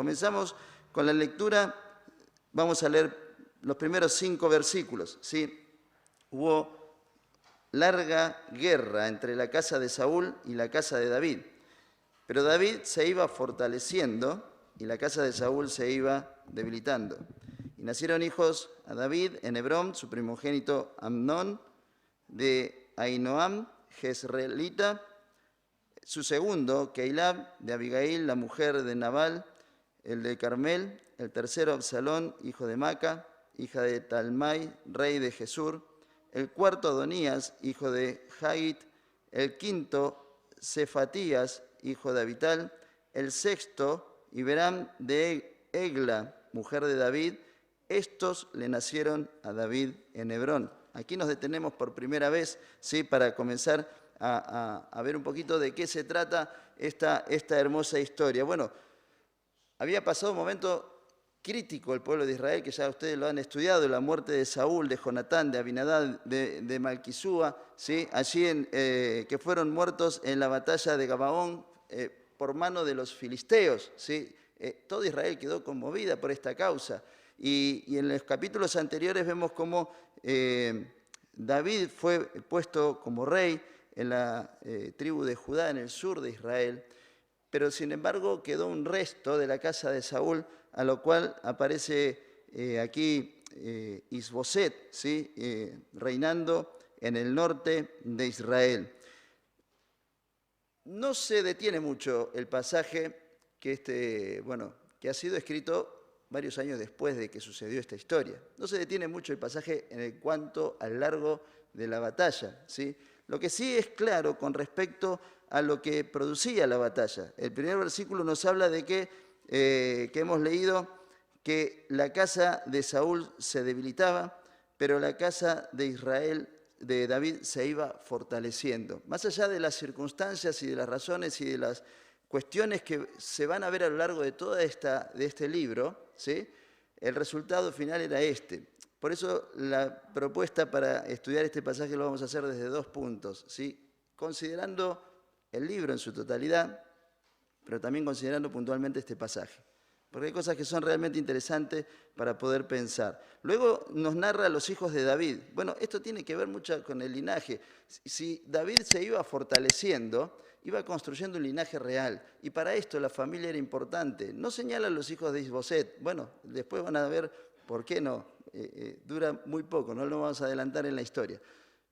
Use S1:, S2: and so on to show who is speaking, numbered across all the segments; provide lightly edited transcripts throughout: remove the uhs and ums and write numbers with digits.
S1: Comenzamos con la lectura, vamos a leer los primeros 5 versículos, ¿sí? Hubo larga guerra entre la casa de Saúl y la casa de David, pero David se iba fortaleciendo y la casa de Saúl se iba debilitando. Y nacieron hijos a David en Hebrón, su primogénito Amnón, de Ahinoam, jezreelita, su segundo, Keilab, de Abigail, la mujer de Nabal, el de Carmel, el tercero, Absalón, hijo de Maca, hija de Talmai, rey de Jesur, el cuarto, Adonías, hijo de Hagit, el quinto, Cefatías, hijo de Abital, el sexto, Iberam de Egla, mujer de David. Estos le nacieron a David en Hebrón. Aquí nos detenemos por primera vez, ¿sí?, para comenzar a ver un poquito de qué se trata esta hermosa historia. Bueno, había pasado un momento crítico el pueblo de Israel, que ya ustedes lo han estudiado, la muerte de Saúl, de Jonatán, de Abinadab, de Malquisúa, ¿sí?, allí que fueron muertos en la batalla de Gabaón por mano de los filisteos, ¿sí? Todo Israel quedó conmovida por esta causa. Y en los capítulos anteriores vemos cómo David fue puesto como rey en la tribu de Judá, en el sur de Israel, pero sin embargo quedó un resto de la casa de Saúl, a lo cual aparece aquí Isboset, ¿sí?, reinando en el norte de Israel. No se detiene mucho el pasaje que ha sido escrito varios años después de que sucedió esta historia. No se detiene mucho el pasaje en cuanto al largo de la batalla, ¿sí? Lo que sí es claro con respecto a lo que producía la batalla. El primer versículo nos habla de que hemos leído que la casa de Saúl se debilitaba, pero la casa de Israel, de David, se iba fortaleciendo. Más allá de las circunstancias y de las razones y de las cuestiones que se van a ver a lo largo de todo este libro, ¿sí?, el resultado final era este. Por eso la propuesta para estudiar este pasaje lo vamos a hacer desde 2 puntos, ¿sí?, considerando el libro en su totalidad, pero también considerando puntualmente este pasaje, porque hay cosas que son realmente interesantes para poder pensar. Luego nos narra a los hijos de David. Bueno, esto tiene que ver mucho con el linaje. Si David se iba fortaleciendo, iba construyendo un linaje real, y para esto la familia era importante. No señalan los hijos de Isboset. Bueno, después van a ver por qué no. Dura muy poco, no lo vamos a adelantar en la historia.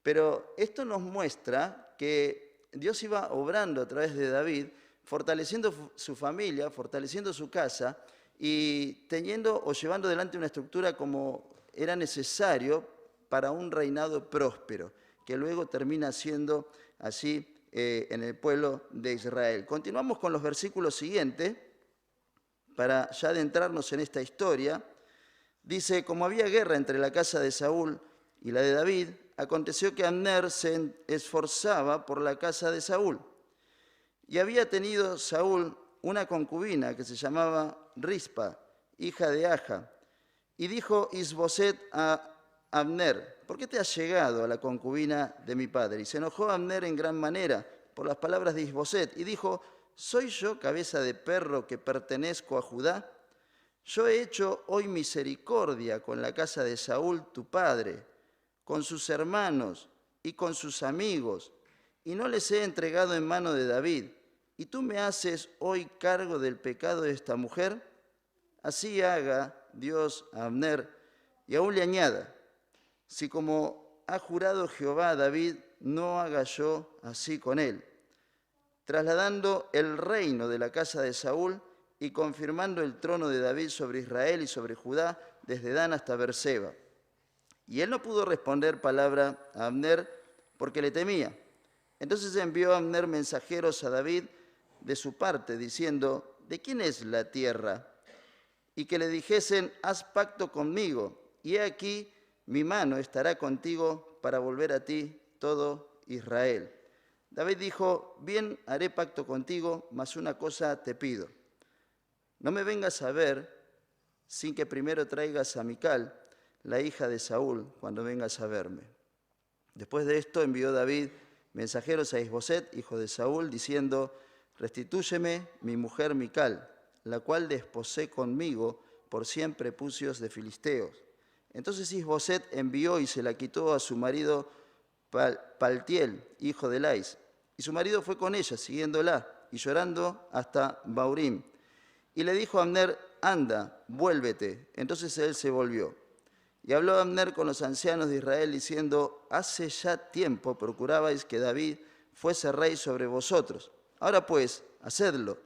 S1: Pero esto nos muestra que Dios iba obrando a través de David, fortaleciendo su familia, fortaleciendo su casa y teniendo o llevando adelante una estructura como era necesario para un reinado próspero, que luego termina siendo así en el pueblo de Israel. Continuamos con los versículos siguientes para ya adentrarnos en esta historia. Dice: como había guerra entre la casa de Saúl y la de David, aconteció que Abner se esforzaba por la casa de Saúl. Y había tenido Saúl una concubina que se llamaba Rispa, hija de Aja. Y dijo Isboset a Abner: ¿por qué te has llegado a la concubina de mi padre? Y se enojó Abner en gran manera por las palabras de Isboset y dijo: ¿soy yo cabeza de perro que pertenezco a Judá? Yo he hecho hoy misericordia con la casa de Saúl tu padre, con sus hermanos y con sus amigos, y no les he entregado en mano de David. ¿Y tú me haces hoy cargo del pecado de esta mujer? Así haga Dios a Abner, y aún le añada: si como ha jurado Jehová a David, no haga yo así con él, trasladando el reino de la casa de Saúl y confirmando el trono de David sobre Israel y sobre Judá, desde Dan hasta Berseba. Y él no pudo responder palabra a Abner porque le temía. Entonces envió a Abner mensajeros a David de su parte, diciendo: ¿de quién es la tierra? Y que le dijesen: haz pacto conmigo, y he aquí mi mano estará contigo para volver a ti todo Israel. David dijo: bien, haré pacto contigo, mas una cosa te pido: no me vengas a ver sin que primero traigas a Mical, la hija de Saúl, cuando vengas a verme. Después de esto envió David mensajeros a Isboset, hijo de Saúl, diciendo: restitúyeme mi mujer Mical, la cual desposé conmigo por 100 prepucios de filisteos. Entonces Isboset envió y se la quitó a su marido Paltiel, hijo de Lais. Y su marido fue con ella, siguiéndola, y llorando hasta Baurim. Y le dijo a Abner, anda, vuélvete. Entonces él se volvió. Y habló Abner con los ancianos de Israel, diciendo, hace ya tiempo procurabais que David fuese rey sobre vosotros. Ahora pues, hacedlo,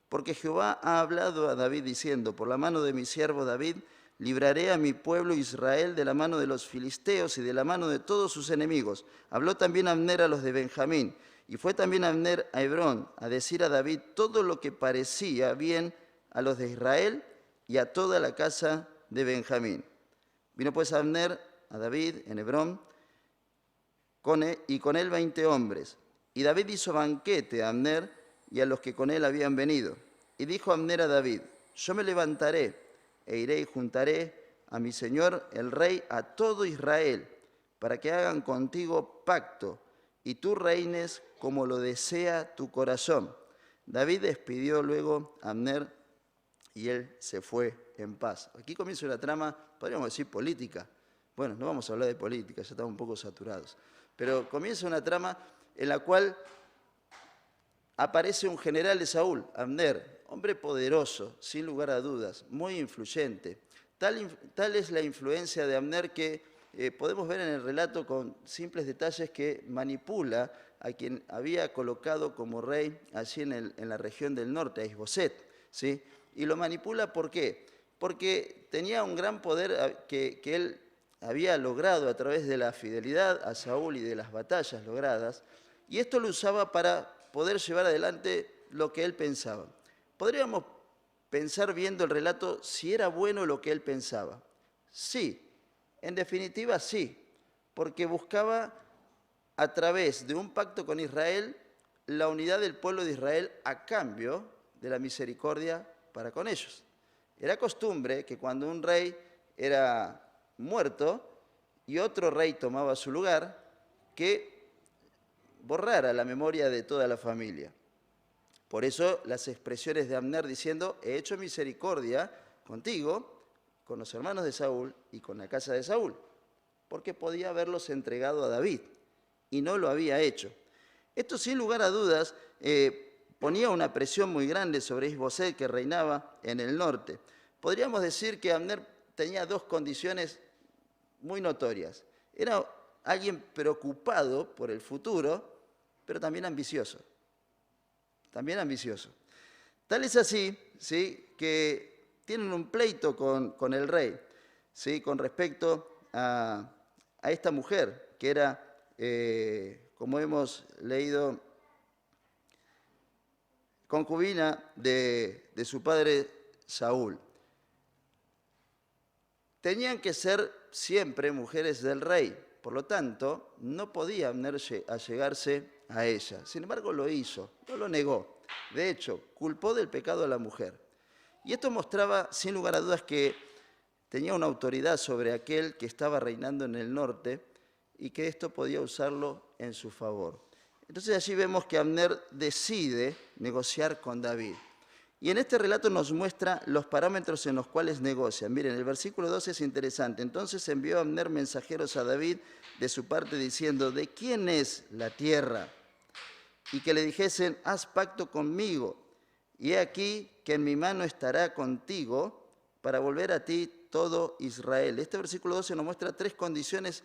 S1: porque Jehová ha hablado a David diciendo, por la mano de mi siervo David, libraré a mi pueblo Israel de la mano de los filisteos y de la mano de todos sus enemigos. Habló también Abner a los de Benjamín, y fue también Abner a Hebrón a decir a David todo lo que parecía bien a los de Israel y a toda la casa de Benjamín. Vino pues Abner a David en Hebrón, y con él 20 hombres. Y David hizo banquete a Abner y a los que con él habían venido. Y dijo Abner a David, yo me levantaré e iré y juntaré a mi señor el rey a todo Israel, para que hagan contigo pacto, y tú reines como lo desea tu corazón. David despidió luego a Abner y él se fue en paz. Aquí comienza una trama, podríamos decir política. Bueno, no vamos a hablar de política, ya estamos un poco saturados. Pero comienza una trama en la cual aparece un general de Saúl, Abner, hombre poderoso, sin lugar a dudas, muy influyente. Tal es la influencia de Abner que podemos ver en el relato con simples detalles que manipula a quien había colocado como rey allí en la región del norte, a Isboset, ¿sí? Y lo manipula, ¿por qué? Porque tenía un gran poder que él había logrado a través de la fidelidad a Saúl y de las batallas logradas, y esto lo usaba para poder llevar adelante lo que él pensaba. Podríamos pensar viendo el relato si era bueno lo que él pensaba. Sí, en definitiva sí, porque buscaba a través de un pacto con Israel la unidad del pueblo de Israel a cambio de la misericordia para con ellos. Era costumbre que cuando un rey era muerto y otro rey tomaba su lugar, que borrara la memoria de toda la familia. Por eso las expresiones de Abner diciendo, he hecho misericordia contigo, con los hermanos de Saúl y con la casa de Saúl, porque podía haberlos entregado a David, y no lo había hecho. Esto sin lugar a dudas ponía una presión muy grande sobre Isboset, que reinaba en el norte. Podríamos decir que Abner tenía dos condiciones muy notorias. Era alguien preocupado por el futuro, pero también ambicioso. También ambicioso. Tal es así, ¿sí?, que tienen un pleito con el rey, ¿sí?, con respecto a esta mujer, que era, como hemos leído, concubina de su padre Saúl. Tenían que ser siempre mujeres del rey, por lo tanto, no podía Abner allegarse a ella. Sin embargo, lo hizo, no lo negó. De hecho, culpó del pecado a la mujer. Y esto mostraba, sin lugar a dudas, que tenía una autoridad sobre aquel que estaba reinando en el norte y que esto podía usarlo en su favor. Entonces allí vemos que Abner decide negociar con David. Y en este relato nos muestra los parámetros en los cuales negocian. Miren, el versículo 12 es interesante. Entonces envió Abner mensajeros a David de su parte diciendo, ¿de quién es la tierra? Y que le dijesen, haz pacto conmigo, y he aquí que en mi mano estará contigo para volver a ti todo Israel. Este versículo 12 nos muestra tres condiciones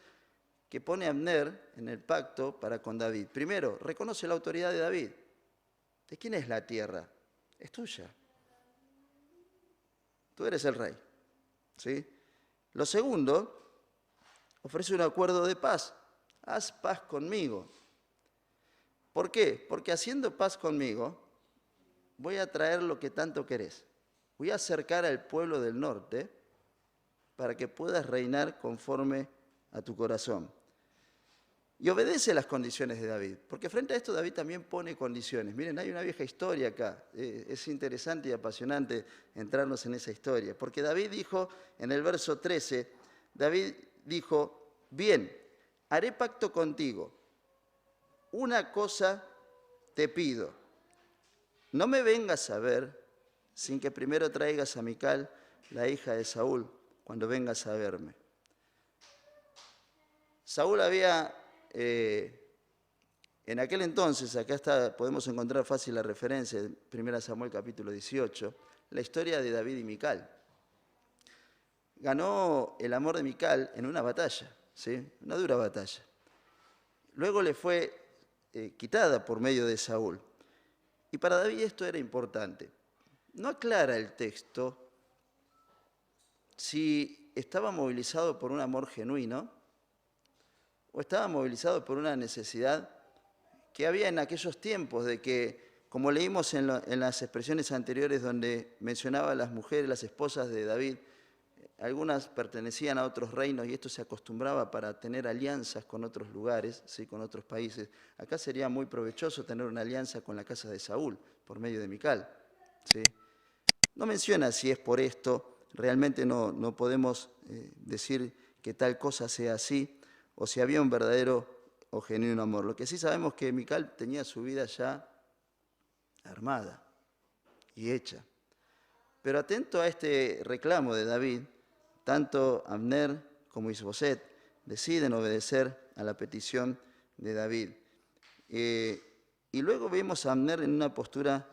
S1: que pone Abner en el pacto para con David. Primero, reconoce la autoridad de David. ¿De quién es la tierra? Es tuya. Tú eres el rey, ¿sí? Lo segundo, ofrece un acuerdo de paz. Haz paz conmigo. ¿Por qué? Porque haciendo paz conmigo, voy a traer lo que tanto querés. Voy a acercar al pueblo del norte para que puedas reinar conforme a tu corazón. Y obedece las condiciones de David, porque frente a esto David también pone condiciones. Miren, hay una vieja historia acá, es interesante y apasionante entrarnos en esa historia, porque David dijo en el verso 13, David dijo, bien, haré pacto contigo, una cosa te pido, no me vengas a ver sin que primero traigas a Mical, la hija de Saúl, cuando vengas a verme. Saúl había, en aquel entonces, podemos encontrar fácil la referencia, en 1 Samuel capítulo 18, la historia de David y Mical. Ganó el amor de Mical en una batalla, ¿sí? Una dura batalla. Luego le fue quitada por medio de Saúl. Y para David esto era importante. No aclara el texto si estaba movilizado por un amor genuino o estaba movilizado por una necesidad que había en aquellos tiempos de que, como leímos en las expresiones anteriores donde mencionaba a las mujeres, las esposas de David, algunas pertenecían a otros reinos y esto se acostumbraba para tener alianzas con otros lugares, ¿sí? Con otros países. Acá sería muy provechoso tener una alianza con la casa de Saúl, por medio de Mical, ¿sí? No menciona si es por esto, realmente no podemos decir que tal cosa sea así, o si había un verdadero o genuino amor. Lo que sí sabemos es que Mical tenía su vida ya armada y hecha. Pero atento a este reclamo de David, tanto Abner como Isboset deciden obedecer a la petición de David. Y luego vemos a Abner en una postura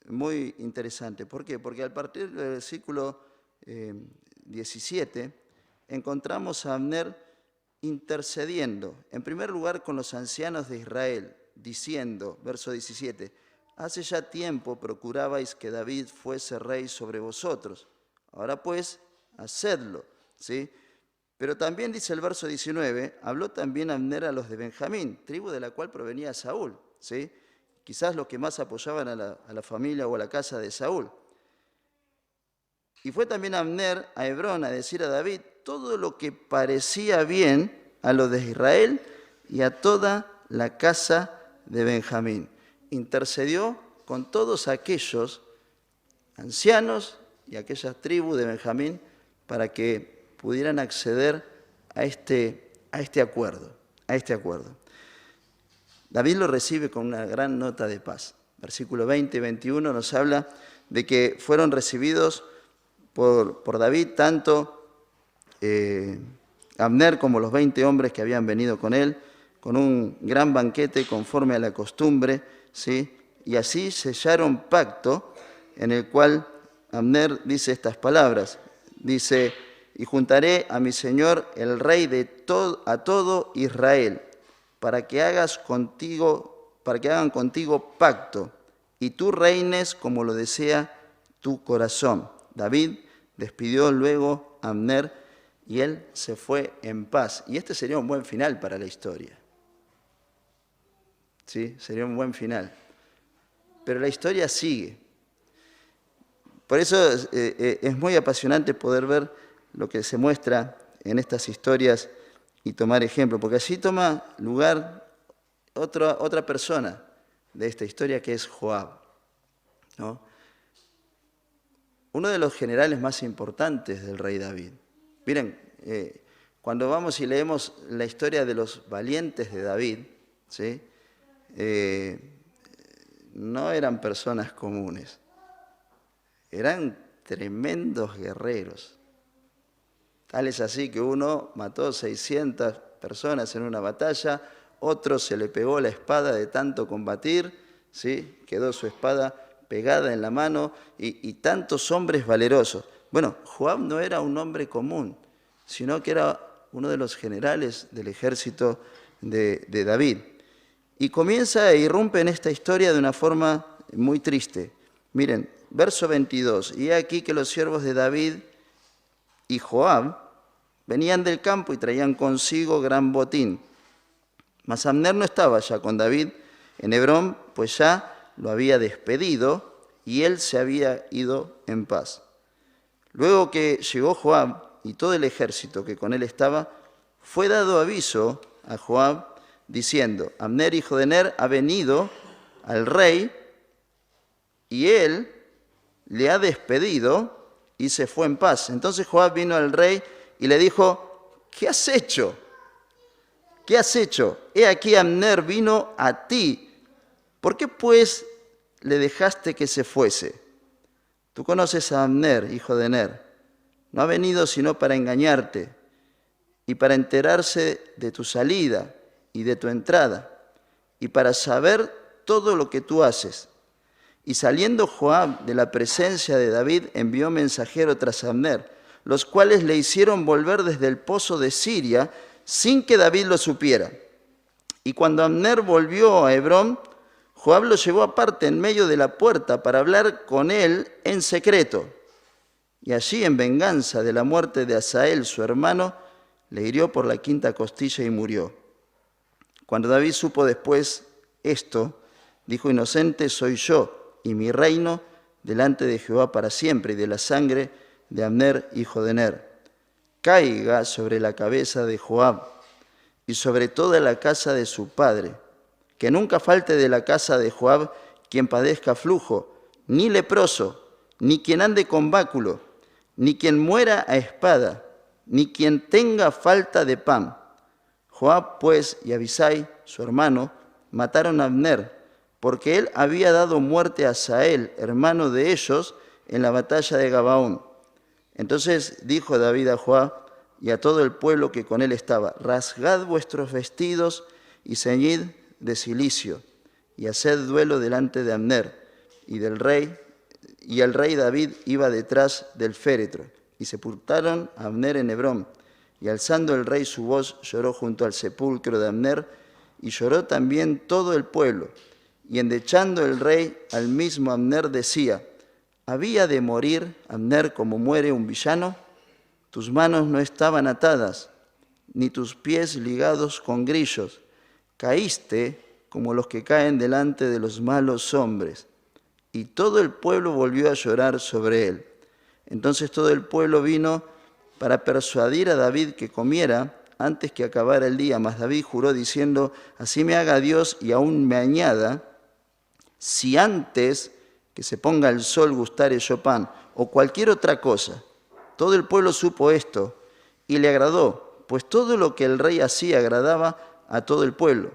S1: muy interesante. ¿Por qué? Porque al partir del versículo 17 encontramos a Abner intercediendo, en primer lugar con los ancianos de Israel, diciendo, verso 17, hace ya tiempo procurabais que David fuese rey sobre vosotros. Ahora pues, hacedlo, ¿sí? Pero también dice el verso 19, habló también Abner a los de Benjamín, tribu de la cual provenía Saúl, ¿sí? Quizás los que más apoyaban a la familia o a la casa de Saúl. Y fue también Abner a Hebrón a decir a David todo lo que parecía bien a los de Israel y a toda la casa de Benjamín. Intercedió con todos aquellos ancianos y aquellas tribus de Benjamín para que pudieran acceder a este acuerdo, David lo recibe con una gran nota de paz. Versículo 20 y 21 nos habla de que fueron recibidos por David tanto Abner como los 20 hombres que habían venido con él, con un gran banquete conforme a la costumbre, ¿sí? Y así sellaron pacto en el cual Abner dice estas palabras, dice, y juntaré a mi señor el rey a todo Israel, para que hagan contigo pacto, y tú reines como lo desea tu corazón. David despidió luego a Abner y él se fue en paz. Y este sería un buen final para la historia. ¿Sí? Sería un buen final. Pero la historia sigue. Por eso es muy apasionante poder ver lo que se muestra en estas historias y tomar ejemplo, porque allí toma lugar otra persona de esta historia que es Joab, ¿no? Uno de los generales más importantes del rey David. Miren, cuando vamos y leemos la historia de los valientes de David, ¿sí? No eran personas comunes, eran tremendos guerreros. Tal es así que uno mató 600 personas en una batalla, otro se le pegó la espada de tanto combatir, ¿sí? Quedó su espada pegada en la mano y tantos hombres valerosos. Bueno, Joab no era un hombre común, sino que era uno de los generales del ejército de David. Y comienza e irrumpe en esta historia de una forma muy triste. Miren, verso 22, y he aquí que los siervos de David y Joab venían del campo y traían consigo gran botín. Mas Abner no estaba ya con David en Hebrón, pues ya lo había despedido y él se había ido en paz. Luego que llegó Joab y todo el ejército que con él estaba, fue dado aviso a Joab diciendo, Abner, hijo de Ner, ha venido al rey y él le ha despedido y se fue en paz. Entonces Joab vino al rey y le dijo, ¿qué has hecho? ¿Qué has hecho? He aquí Abner vino a ti. ¿Por qué pues le dejaste que se fuese? Tú conoces a Abner, hijo de Ner. No ha venido sino para engañarte y para enterarse de tu salida y de tu entrada y para saber todo lo que tú haces. Y saliendo Joab de la presencia de David, envió mensajero tras Abner, los cuales le hicieron volver desde el pozo de Siria sin que David lo supiera. Y cuando Abner volvió a Hebrón, Joab lo llevó aparte en medio de la puerta para hablar con él en secreto. Y allí, en venganza de la muerte de Asael, su hermano, le hirió por la quinta costilla y murió. Cuando David supo después esto, dijo: inocente soy yo y mi reino delante de Jehová para siempre, y de la sangre de Abner, hijo de Ner. Caiga sobre la cabeza de Joab y sobre toda la casa de su padre, que nunca falte de la casa de Joab quien padezca flujo, ni leproso, ni quien ande con báculo, ni quien muera a espada, ni quien tenga falta de pan. Joab, pues, y Abisai, su hermano, mataron a Abner, porque él había dado muerte a Asael, hermano de ellos, en la batalla de Gabaón. Entonces dijo David a Joab y a todo el pueblo que con él estaba: rasgad vuestros vestidos y ceñid de cilicio, y haced duelo delante de Abner y del rey. Y el rey David iba detrás del féretro. Y sepultaron a Abner en Hebrón. Y alzando el rey su voz, lloró junto al sepulcro de Abner, y lloró también todo el pueblo. Y endechando el rey al mismo Abner decía: ¿había de morir Abner como muere un villano? Tus manos no estaban atadas, ni tus pies ligados con grillos. Caíste como los que caen delante de los malos hombres. Y todo el pueblo volvió a llorar sobre él. Entonces todo el pueblo vino para persuadir a David que comiera antes que acabara el día. Mas David juró diciendo: así me haga Dios y aún me añada, si antes que se ponga el sol gustare yo pan o cualquier otra cosa. Todo el pueblo supo esto y le agradó, pues todo lo que el rey hacía agradaba a todo el pueblo.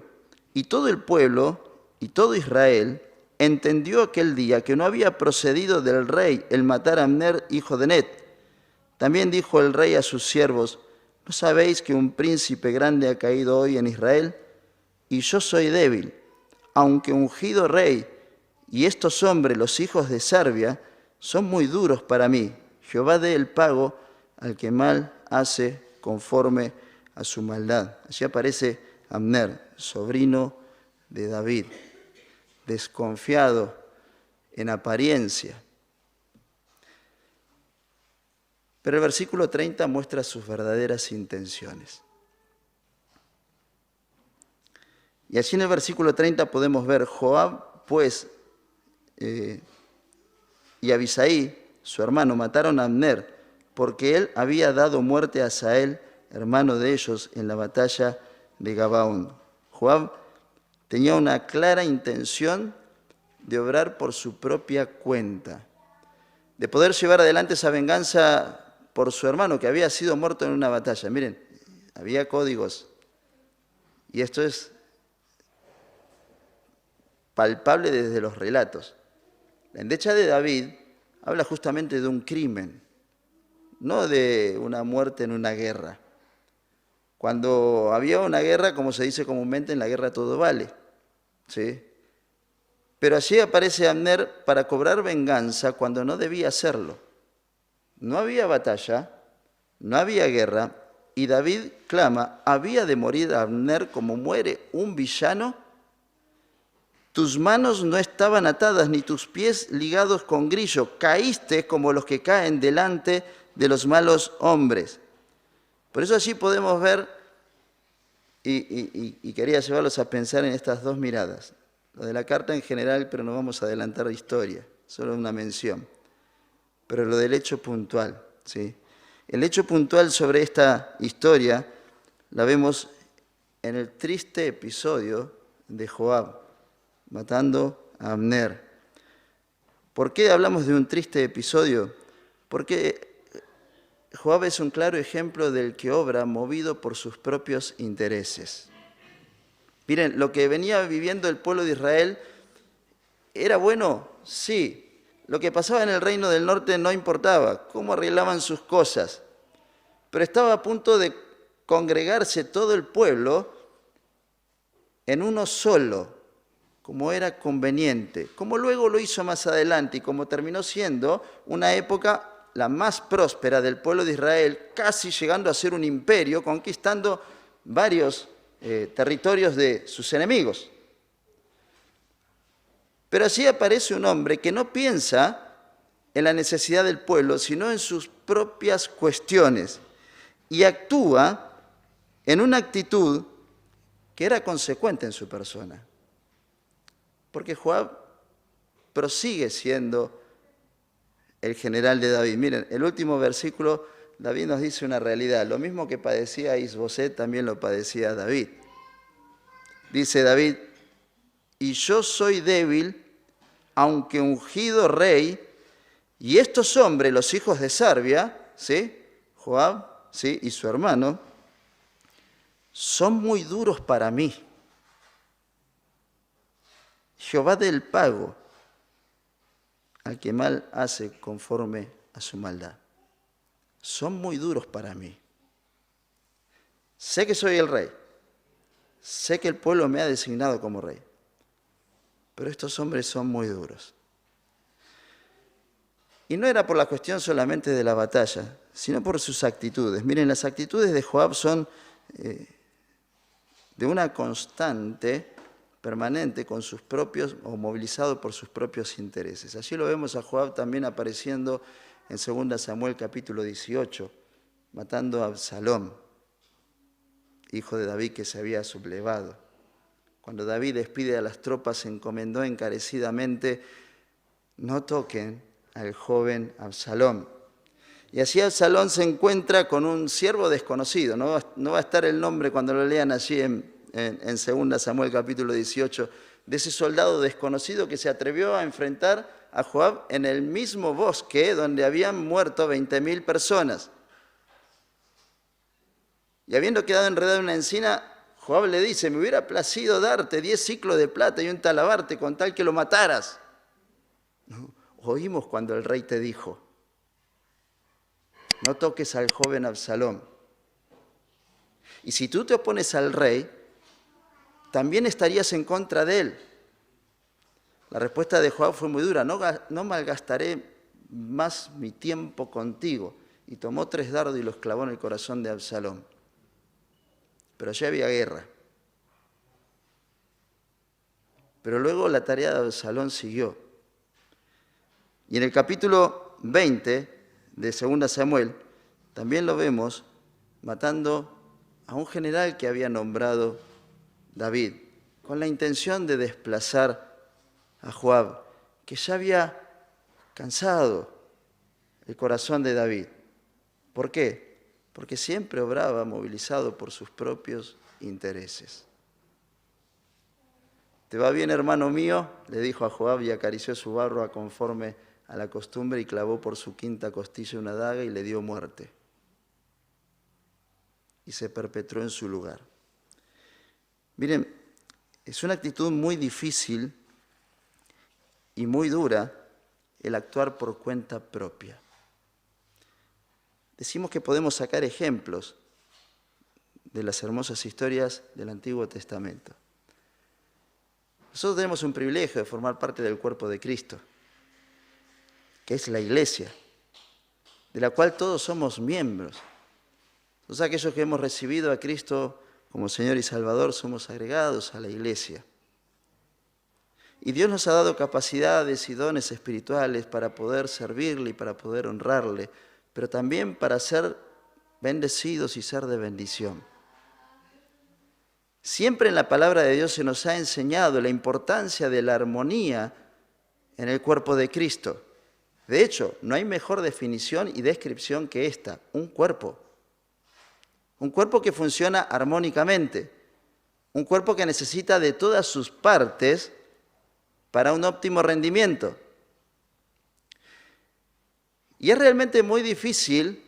S1: Y todo el pueblo y todo Israel entendió aquel día que no había procedido del rey el matar a Abner, hijo de Ner. También dijo el rey a sus siervos: ¿no sabéis que un príncipe grande ha caído hoy en Israel? Y yo soy débil, aunque ungido rey, y estos hombres, los hijos de Sarbia, son muy duros para mí. Jehová dé el pago al que mal hace conforme a su maldad. Allí aparece Abner, sobrino de David, desconfiado en apariencia. Pero el versículo 30 muestra sus verdaderas intenciones. Y allí en el versículo 30 podemos ver: Joab, pues, y Abisai, su hermano, mataron a Abner, porque él había dado muerte a Asael, hermano de ellos, en la batalla de Gabaón. Joab tenía una clara intención de obrar por su propia cuenta, de poder llevar adelante esa venganza por su hermano que había sido muerto en una batalla. Miren, había códigos, y esto es palpable desde los relatos. La endecha de David habla justamente de un crimen, no de una muerte en una guerra. Cuando había una guerra, como se dice comúnmente, en la guerra todo vale, ¿sí? Pero allí aparece Abner para cobrar venganza cuando no debía hacerlo. No había batalla, no había guerra, y David clama: ¿había de morir Abner como muere un villano? Tus manos no estaban atadas, ni tus pies ligados con grillo. Caíste como los que caen delante de los malos hombres. Por eso allí podemos ver, y quería llevarlos a pensar en estas dos miradas. Lo de la carta en general, pero no vamos a adelantar la historia, solo una mención. Pero lo del hecho puntual, ¿sí? El hecho puntual sobre esta historia la vemos en el triste episodio de Joab matando a Abner. ¿Por qué hablamos de un triste episodio? Porque Joab es un claro ejemplo del que obra movido por sus propios intereses. Miren, lo que venía viviendo el pueblo de Israel era bueno, sí. lo que pasaba en el reino del norte no importaba, cómo arreglaban sus cosas. Pero estaba a punto de congregarse todo el pueblo en uno solo, como era conveniente, como luego lo hizo más adelante y como terminó siendo una época la más próspera del pueblo de Israel, casi llegando a ser un imperio, conquistando varios territorios de sus enemigos. Pero así aparece un hombre que no piensa en la necesidad del pueblo, sino en sus propias cuestiones, y actúa en una actitud que era consecuente en su persona. Porque Joab prosigue siendo el general de David. Miren, el último versículo, David nos dice una realidad. Lo mismo que padecía Isboset, también lo padecía David. Dice David, y yo soy débil, aunque ungido rey, y estos hombres, los hijos de Sarbia, ¿sí? Joab, ¿sí? Y su hermano, son muy duros para mí. Jehová del pago al que mal hace conforme a su maldad. Son muy duros para mí. Sé que soy el rey. Sé que el pueblo me ha designado como rey. Pero estos hombres son muy duros. Y no era por la cuestión solamente de la batalla, sino por sus actitudes. Miren, las actitudes de Joab son de una constante permanente con sus propios, o movilizado por sus propios intereses. Allí lo vemos a Joab también apareciendo en 2 Samuel capítulo 18, matando a Absalom, hijo de David que se había sublevado. Cuando David despide a las tropas, se encomendó encarecidamente, no toquen al joven Absalom. Y así Absalom se encuentra con un siervo desconocido, no va a estar el nombre cuando lo lean allí en 2 Samuel capítulo 18, de ese soldado desconocido que se atrevió a enfrentar a Joab en el mismo bosque donde habían muerto 20.000 personas. Y habiendo quedado enredado en una encina, Joab le dice, me hubiera placido darte 10 siclos de plata y un talabarte con tal que lo mataras. ¿No? Oímos cuando el rey te dijo, no toques al joven Absalom. Y si tú te opones al rey, también estarías en contra de él. La respuesta de Joab fue muy dura, no malgastaré más mi tiempo contigo. Y tomó 3 dardos y los clavó en el corazón de Absalom. Pero allí había guerra. Pero luego la tarea de Absalom siguió. Y en el capítulo 20 de 2 Samuel, también lo vemos matando a un general que había nombrado David, con la intención de desplazar a Joab, que ya había cansado el corazón de David. ¿Por qué? Porque siempre obraba movilizado por sus propios intereses. ¿Te va bien, hermano mío?, le dijo a Joab y acarició su barba conforme a la costumbre y clavó por su 5ª costilla una daga y le dio muerte. Y se perpetró en su lugar. Miren, es una actitud muy difícil y muy dura el actuar por cuenta propia. Decimos que podemos sacar ejemplos de las hermosas historias del Antiguo Testamento. Nosotros tenemos un privilegio de formar parte del cuerpo de Cristo, que es la iglesia, de la cual todos somos miembros. Todos aquellos que hemos recibido a Cristo como Señor y Salvador somos agregados a la iglesia. Y Dios nos ha dado capacidades y dones espirituales para poder servirle y para poder honrarle, pero también para ser bendecidos y ser de bendición. Siempre en la palabra de Dios se nos ha enseñado la importancia de la armonía en el cuerpo de Cristo. De hecho, no hay mejor definición y descripción que esta, un cuerpo. Un cuerpo que funciona armónicamente, un cuerpo que necesita de todas sus partes para un óptimo rendimiento. Y es realmente muy difícil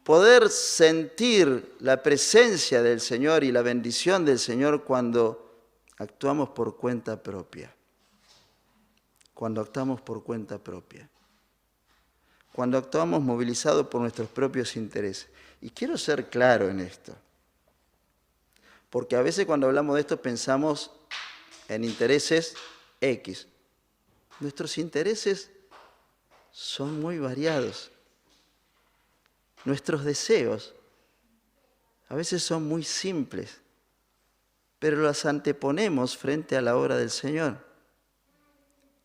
S1: poder sentir la presencia del Señor y la bendición del Señor cuando actuamos por cuenta propia. cuando actuamos por cuenta propia, cuando actuamos movilizados por nuestros propios intereses. Y quiero ser claro en esto, porque a veces cuando hablamos de esto pensamos en intereses X. Nuestros intereses son muy variados. Nuestros deseos a veces son muy simples, pero los anteponemos frente a la obra del Señor.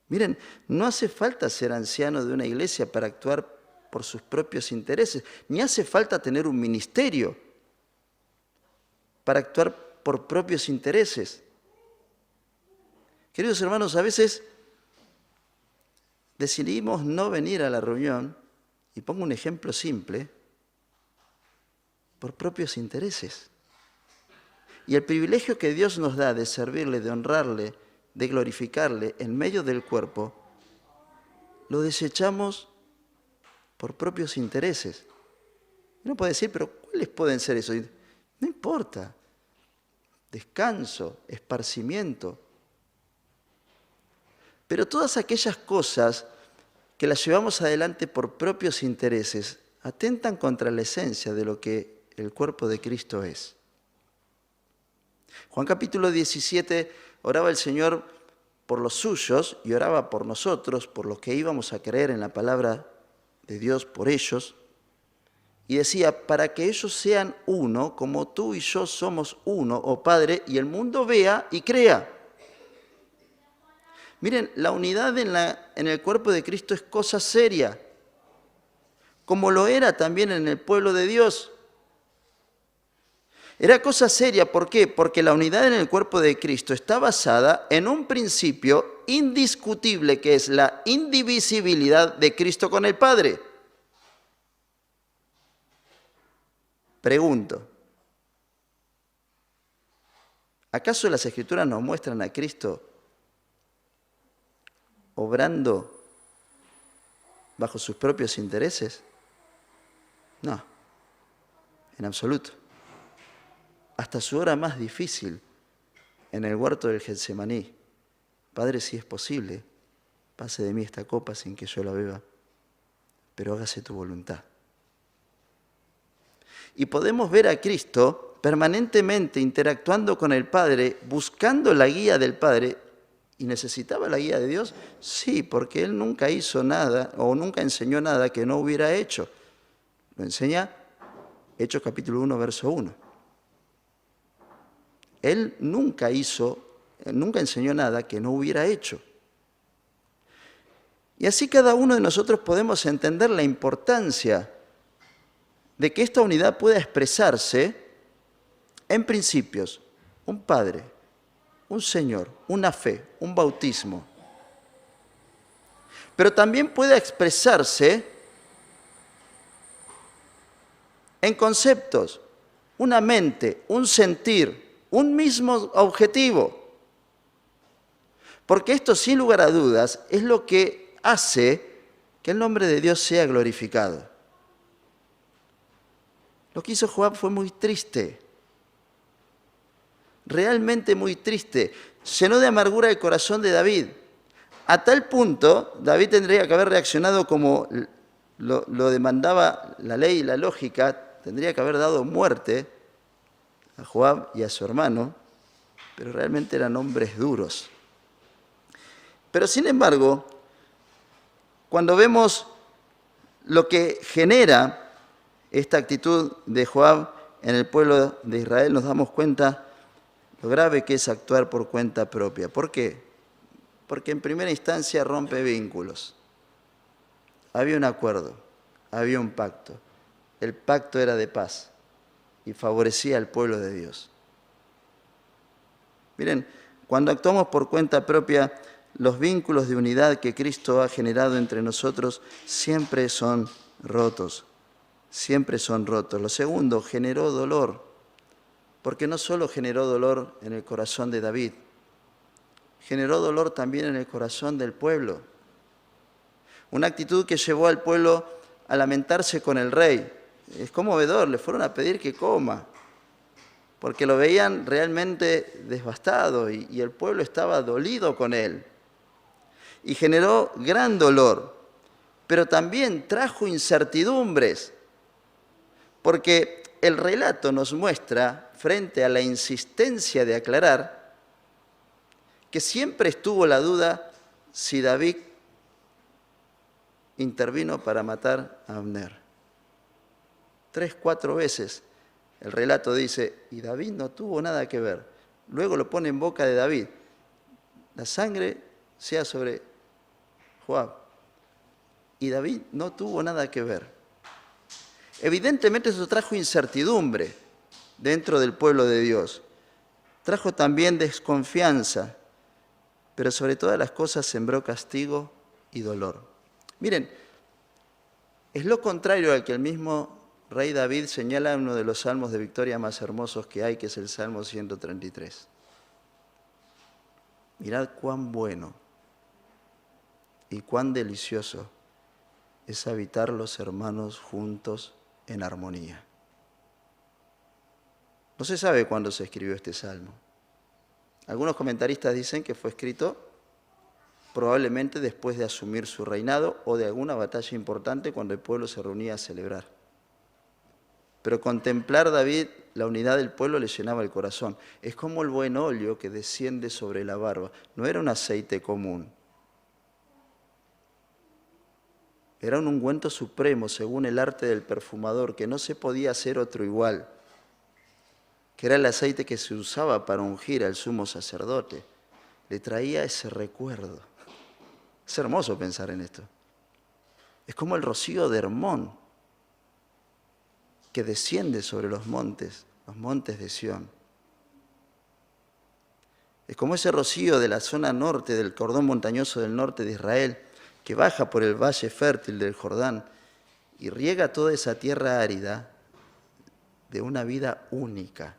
S1: Miren, no hace falta ser anciano de una iglesia para actuar por sus propios intereses, ni hace falta tener un ministerio para actuar por propios intereses. Queridos hermanos, a veces decidimos no venir a la reunión, y pongo un ejemplo simple, por propios intereses. Y el privilegio que Dios nos da de servirle, de honrarle, de glorificarle en medio del cuerpo, lo desechamos por propios intereses. Uno puede decir, pero ¿cuáles pueden ser esos? No importa. Descanso, esparcimiento. Pero todas aquellas cosas que las llevamos adelante por propios intereses atentan contra la esencia de lo que el cuerpo de Cristo es. Juan capítulo 17, oraba el Señor por los suyos y oraba por nosotros, por los que íbamos a creer en la palabra de Dios por ellos. Y decía, para que ellos sean uno, como tú y yo somos uno, oh Padre, y el mundo vea y crea. Miren, la unidad en el cuerpo de Cristo es cosa seria, como lo era también en el pueblo de Dios. Era cosa seria, ¿por qué? Porque la unidad en el cuerpo de Cristo está basada en un principio indiscutible, que es la indivisibilidad de Cristo con el Padre. Pregunto, ¿acaso las Escrituras nos muestran a Cristo obrando bajo sus propios intereses? No, en absoluto. Hasta su hora más difícil, en el huerto del Getsemaní, Padre, si es posible, pase de mí esta copa sin que yo la beba, pero hágase tu voluntad. Y podemos ver a Cristo permanentemente interactuando con el Padre, buscando la guía del Padre. ¿Y necesitaba la guía de Dios? Sí, porque Él nunca hizo nada o nunca enseñó nada que no hubiera hecho. Lo enseña Hechos capítulo 1, verso 1. Él nunca enseñó nada que no hubiera hecho. Y así cada uno de nosotros podemos entender la importancia de que esta unidad pueda expresarse en principios, un Padre, un Señor, una fe, un bautismo. Pero también pueda expresarse en conceptos, una mente, un sentir, un mismo objetivo. Porque esto, sin lugar a dudas, es lo que hace que el nombre de Dios sea glorificado. Lo que hizo Joab fue muy triste, realmente muy triste. Llenó de amargura el corazón de David. A tal punto, David tendría que haber reaccionado como lo demandaba la ley y la lógica, tendría que haber dado muerte a Joab y a su hermano, pero realmente eran hombres duros. Pero sin embargo, cuando vemos lo que genera esta actitud de Joab en el pueblo de Israel, nos damos cuenta lo grave que es actuar por cuenta propia. ¿Por qué? Porque en primera instancia rompe vínculos. Había un acuerdo, había un pacto. El pacto era de paz y favorecía al pueblo de Dios. Miren, cuando actuamos por cuenta propia, los vínculos de unidad que Cristo ha generado entre nosotros siempre son rotos. Siempre son rotos. Lo segundo, generó dolor, porque no solo generó dolor en el corazón de David, generó dolor también en el corazón del pueblo. Una actitud que llevó al pueblo a lamentarse con el rey. Es conmovedor, le fueron a pedir que coma, porque lo veían realmente devastado y el pueblo estaba dolido con él. y generó gran dolor, pero también trajo incertidumbres, porque el relato nos muestra, frente a la insistencia de aclarar, que siempre estuvo la duda si David intervino para matar a Abner. 3, 4 veces el relato dice, y David no tuvo nada que ver. Luego lo pone en boca de David, la sangre sea sobre Joab. Y David no tuvo nada que ver. Evidentemente eso trajo incertidumbre dentro del pueblo de Dios. Trajo también desconfianza, pero sobre todas las cosas sembró castigo y dolor. Miren, es lo contrario al que el mismo rey David señala en uno de los salmos de victoria más hermosos que hay, que es el Salmo 133. Mirad cuán bueno y cuán delicioso es habitar los hermanos juntos en armonía. No se sabe cuándo se escribió este salmo. Algunos comentaristas dicen que fue escrito probablemente después de asumir su reinado o de alguna batalla importante cuando el pueblo se reunía a celebrar. Pero contemplar David la unidad del pueblo le llenaba el corazón. Es como el buen óleo que desciende sobre la barba. No era un aceite común. Era un ungüento supremo, según el arte del perfumador, que no se podía hacer otro igual, que era el aceite que se usaba para ungir al sumo sacerdote. Le traía ese recuerdo. Es hermoso pensar en esto. Es como el rocío de Hermón, que desciende sobre los montes de Sión. Es como ese rocío de la zona norte, del cordón montañoso del norte de Israel, que baja por el valle fértil del Jordán y riega toda esa tierra árida de una vida única.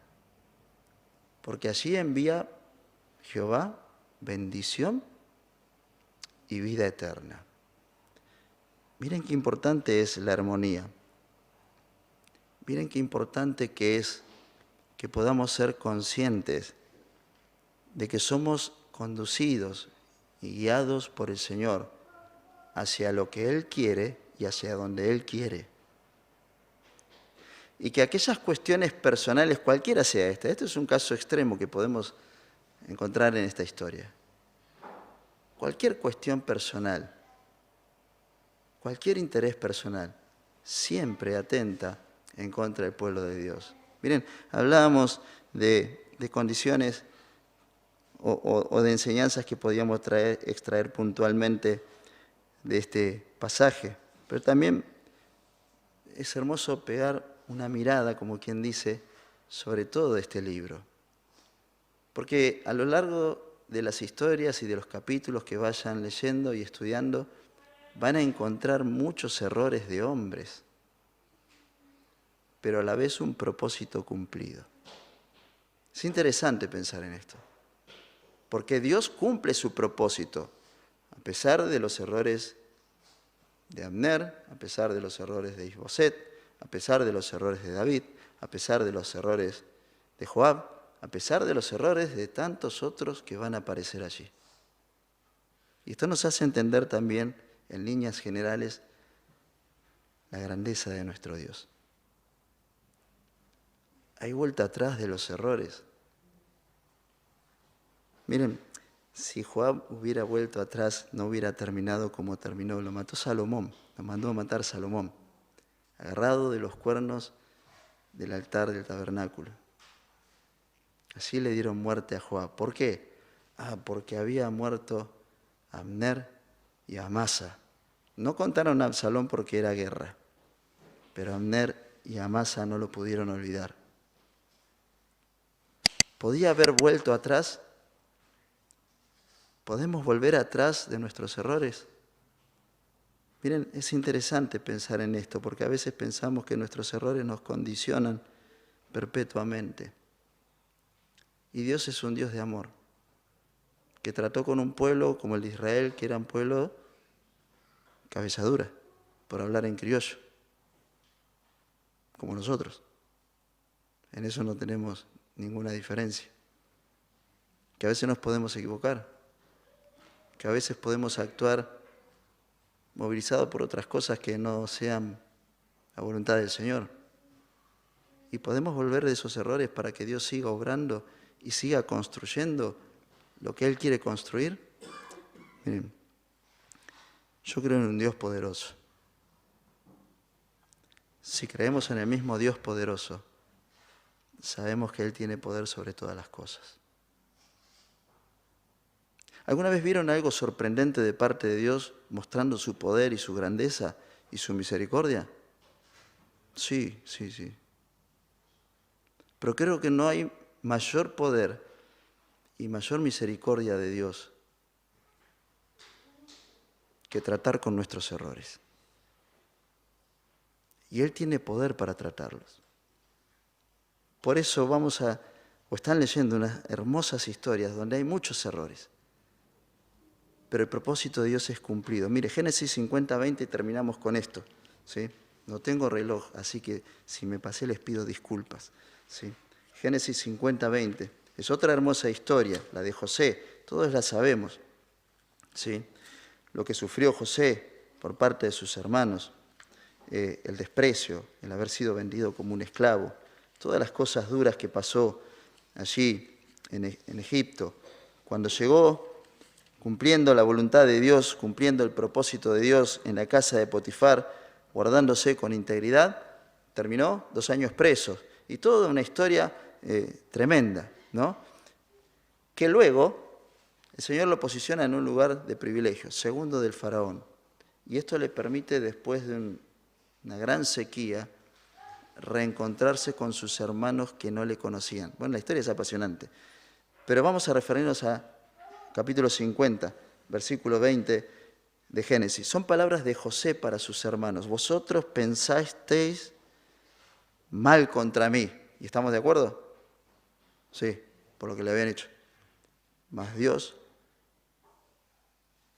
S1: Porque allí envía Jehová bendición y vida eterna. Miren qué importante es la armonía. Miren qué importante que es que podamos ser conscientes de que somos conducidos y guiados por el Señor hacia lo que Él quiere y hacia donde Él quiere. Y que aquellas cuestiones personales, cualquiera sea esta, este es un caso extremo que podemos encontrar en esta historia. Cualquier cuestión personal, cualquier interés personal, siempre atenta en contra del pueblo de Dios. Miren, hablábamos de condiciones o de enseñanzas que podíamos extraer puntualmente de este pasaje, pero también es hermoso pegar una mirada, como quien dice, sobre todo este libro. Porque a lo largo de las historias y de los capítulos que vayan leyendo y estudiando, van a encontrar muchos errores de hombres, pero a la vez un propósito cumplido. Es interesante pensar en esto, porque Dios cumple su propósito, a pesar de los errores de Abner, a pesar de los errores de Isboset, a pesar de los errores de David, a pesar de los errores de Joab, a pesar de los errores de tantos otros que van a aparecer allí. Y esto nos hace entender también, en líneas generales, la grandeza de nuestro Dios. Hay vuelta atrás de los errores. Miren, si Joab hubiera vuelto atrás, no hubiera terminado como terminó. Lo mató Salomón, lo mandó a matar Salomón, agarrado de los cuernos del altar del tabernáculo. Así le dieron muerte a Joab. ¿Por qué? Porque había muerto Abner y Amasa. No contaron a Absalón porque era guerra, pero Abner y Amasa no lo pudieron olvidar. ¿Podía haber vuelto atrás? ¿Podemos volver atrás de nuestros errores? Miren, es interesante pensar en esto, porque a veces pensamos que nuestros errores nos condicionan perpetuamente. Y Dios es un Dios de amor, que trató con un pueblo como el de Israel, que era un pueblo cabeza dura, por hablar en criollo, como nosotros. En eso no tenemos ninguna diferencia. Que a veces nos podemos equivocar, que a veces podemos actuar movilizados por otras cosas que no sean la voluntad del Señor. Y podemos volver de esos errores para que Dios siga obrando y siga construyendo lo que Él quiere construir. Miren, yo creo en un Dios poderoso. Si creemos en el mismo Dios poderoso, sabemos que Él tiene poder sobre todas las cosas. ¿Alguna vez vieron algo sorprendente de parte de Dios mostrando su poder y su grandeza y su misericordia? Sí. Pero creo que no hay mayor poder y mayor misericordia de Dios que tratar con nuestros errores. Y Él tiene poder para tratarlos. Por eso están leyendo unas hermosas historias donde hay muchos errores. Pero el propósito de Dios es cumplido. Mire, Génesis 50:20 y terminamos con esto, ¿sí? No tengo reloj, así que si me pasé les pido disculpas, ¿sí? Génesis 50:20. Es otra hermosa historia, la de José. Todos la sabemos, ¿sí? Lo que sufrió José por parte de sus hermanos, el desprecio, el haber sido vendido como un esclavo, todas las cosas duras que pasó allí en Egipto. Cuando llegó, cumpliendo la voluntad de Dios, cumpliendo el propósito de Dios en la casa de Potifar, guardándose con integridad, terminó 2 años preso. Y toda una historia tremenda, ¿no? Que luego el Señor lo posiciona en un lugar de privilegio, segundo del faraón. Y esto le permite, después de una gran sequía, reencontrarse con sus hermanos que no le conocían. Bueno, la historia es apasionante. Pero vamos a referirnos a capítulo 50, versículo 20 de Génesis. Son palabras de José para sus hermanos. Vosotros pensasteis mal contra mí. ¿Y estamos de acuerdo? Sí, por lo que le habían hecho. Mas Dios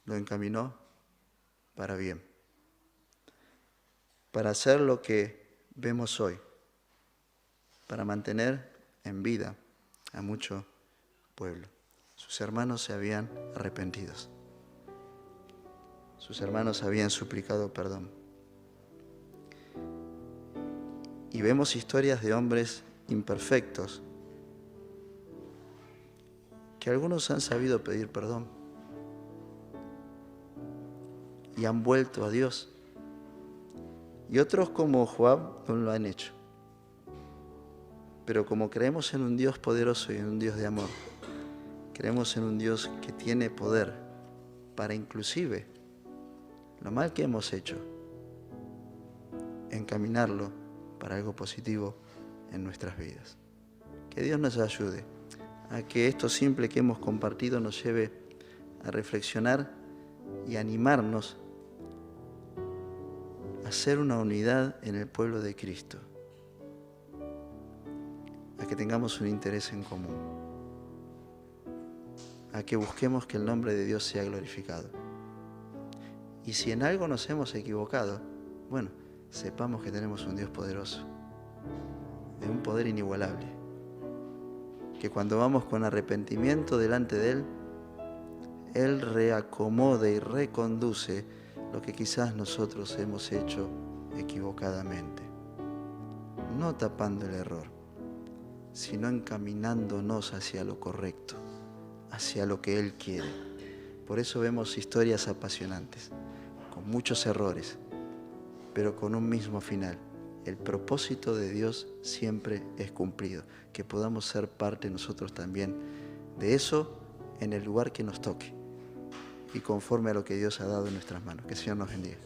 S1: lo encaminó para bien, para hacer lo que vemos hoy, para mantener en vida a mucho pueblo. Sus hermanos se habían arrepentido. Sus hermanos habían suplicado perdón. Y vemos historias de hombres imperfectos que algunos han sabido pedir perdón y han vuelto a Dios. Y otros como Joab no lo han hecho. Pero como creemos en un Dios poderoso y en un Dios de amor, creemos en un Dios que tiene poder para inclusive lo mal que hemos hecho, encaminarlo para algo positivo en nuestras vidas. Que Dios nos ayude a que esto simple que hemos compartido nos lleve a reflexionar y animarnos a ser una unidad en el pueblo de Cristo, a que tengamos un interés en común, a que busquemos que el nombre de Dios sea glorificado. Y si en algo nos hemos equivocado, bueno, sepamos que tenemos un Dios poderoso, de un poder inigualable, que cuando vamos con arrepentimiento delante de Él reacomoda y reconduce lo que quizás nosotros hemos hecho equivocadamente, no tapando el error, sino encaminándonos hacia lo correcto, hacia lo que Él quiere. Por eso vemos historias apasionantes, con muchos errores, pero con un mismo final. El propósito de Dios siempre es cumplido, que podamos ser parte nosotros también de eso en el lugar que nos toque y conforme a lo que Dios ha dado en nuestras manos. Que el Señor nos bendiga.